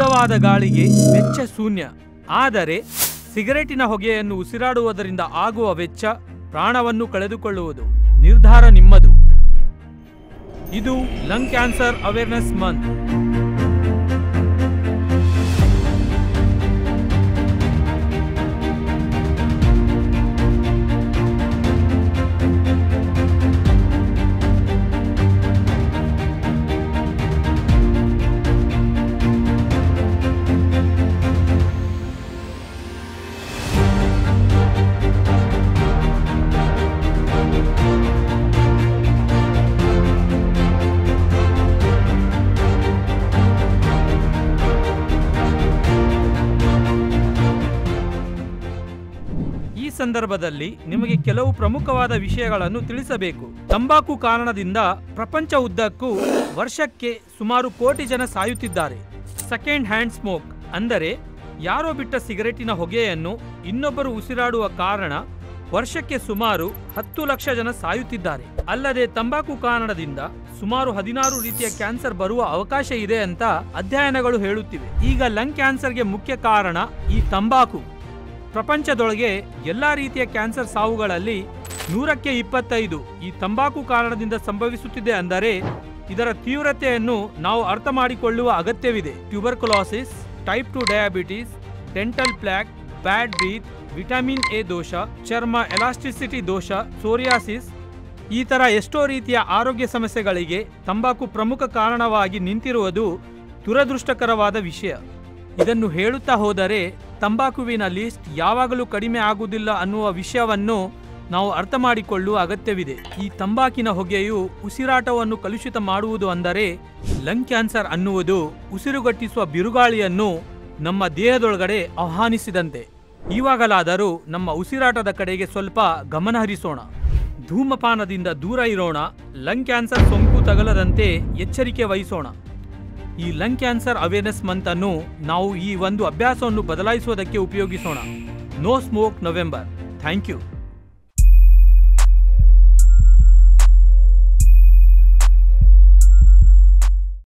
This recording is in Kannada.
ಶುದ್ಧವಾದ ಗಾಳಿಗೆ ವೆಚ್ಚ ಶೂನ್ಯ. ಆದರೆ ಸಿಗರೇಟಿನ ಹೊಗೆಯನ್ನು ಉಸಿರಾಡುವುದರಿಂದ ಆಗುವ ವೆಚ್ಚ ಪ್ರಾಣವನ್ನು ಕಳೆದುಕೊಳ್ಳುವುದು. ನಿರ್ಧಾರ ನಿಮ್ಮದು. ಇದು ಲಂಗ್ ಕ್ಯಾನ್ಸರ್ ಅವೇರ್ನೆಸ್ ಮಂತ್. ಈ ಸಂದರ್ಭದಲ್ಲಿ ನಿಮಗೆ ಕೆಲವು ಪ್ರಮುಖವಾದ ವಿಷಯಗಳನ್ನು ತಿಳಿಸಬೇಕು. ತಂಬಾಕು ಕಾರಣದಿಂದ ಪ್ರಪಂಚ ಉದ್ದಕ್ಕೂ ವರ್ಷಕ್ಕೆ ಸುಮಾರು 1 ಕೋಟಿ ಜನ ಸಾಯುತ್ತಿದ್ದಾರೆ. ಸೆಕೆಂಡ್ ಹ್ಯಾಂಡ್ ಸ್ಮೋಕ್ ಅಂದರೆ ಯಾರೋ ಬಿಟ್ಟ ಸಿಗರೇಟಿನ ಹೊಗೆಯನ್ನು ಇನ್ನೊಬ್ಬರು ಉಸಿರಾಡುವ ಕಾರಣ ವರ್ಷಕ್ಕೆ ಸುಮಾರು 10 ಲಕ್ಷ ಜನ ಸಾಯುತ್ತಿದ್ದಾರೆ. ಅಲ್ಲದೆ ತಂಬಾಕು ಕಾರಣದಿಂದ ಸುಮಾರು 16 ರೀತಿಯ ಕ್ಯಾನ್ಸರ್ ಬರುವ ಅವಕಾಶ ಇದೆ ಅಂತ ಅಧ್ಯಯನಗಳು ಹೇಳುತ್ತಿವೆ. ಈಗ ಲಂಗ್ ಕ್ಯಾನ್ಸರ್ಗೆ ಮುಖ್ಯ ಕಾರಣ ಈ ತಂಬಾಕು. ಪ್ರಪಂಚದೊಳಗೆ ಎಲ್ಲಾ ರೀತಿಯ ಕ್ಯಾನ್ಸರ್ ಸಾವುಗಳಲ್ಲಿ 100ಕ್ಕೆ 25 ಈ ತಂಬಾಕು ಕಾರಣದಿಂದ ಸಂಭವಿಸುತ್ತಿದೆ. ಅಂದರೆ ಇದರ ತೀವ್ರತೆಯನ್ನು ನಾವು ಅರ್ಥ ಮಾಡಿಕೊಳ್ಳುವ ಅಗತ್ಯವಿದೆ. Tuberculosis, type 2 diabetes, dental plaque, bad breath, vitamin A ದೋಷ, ಚರ್ಮ ಎಲಾಸ್ಟಿಸಿಟಿ ದೋಷ, ಸೋರಿಯಾಸಿಸ್, ಈ ತರ ಎಷ್ಟೋ ರೀತಿಯ ಆರೋಗ್ಯ ಸಮಸ್ಯೆಗಳಿಗೆ ತಂಬಾಕು ಪ್ರಮುಖ ಕಾರಣವಾಗಿ ನಿಂತಿರುವುದು ದುರದೃಷ್ಟಕರವಾದ ವಿಷಯ. ಇದನ್ನು ಹೇಳುತ್ತಾ ಹೋದರೆ ತಂಬಾಕುವಿನ ಲಿಸ್ಟ್ ಯಾವಾಗಲೂ ಕಡಿಮೆ ಆಗುವುದಿಲ್ಲ ಅನ್ನುವ ವಿಷಯವನ್ನು ನಾವು ಅರ್ಥ ಮಾಡಿಕೊಳ್ಳುವ ಅಗತ್ಯವಿದೆ. ಈ ತಂಬಾಕಿನ ಹೊಗೆಯು ಉಸಿರಾಟವನ್ನು ಕಲುಷಿತ ಮಾಡುವುದು. ಅಂದರೆ ಲಂಗ್ ಕ್ಯಾನ್ಸರ್ ಅನ್ನುವುದು ಉಸಿರುಗಟ್ಟಿಸುವ ಬಿರುಗಾಳಿಯನ್ನು ನಮ್ಮ ದೇಹದೊಳಗಡೆ ಆಹ್ವಾನಿಸಿದಂತೆ. ಇವಾಗಲಾದರೂ ನಮ್ಮ ಉಸಿರಾಟದ ಕಡೆಗೆ ಸ್ವಲ್ಪ ಗಮನ ಹರಿಸೋಣ. ಧೂಮಪಾನದಿಂದ ದೂರ ಇರೋಣ. ಲಂಗ್ ಕ್ಯಾನ್ಸರ್ ಸೋಂಕು ತಗಲದಂತೆ ಎಚ್ಚರಿಕೆ ವಹಿಸೋಣ. ಈ ಲಂಗ್ ಕ್ಯಾನ್ಸರ್ ಅವೇರ್ನೆಸ್ ಮಂತ್ ಅನ್ನು ನಾವು ಈ ಒಂದು ಅಭ್ಯಾಸವನ್ನು ಬದಲಾಯಿಸುವುದಕ್ಕೆ ಉಪಯೋಗಿಸೋಣ. No smoke November. Thank you.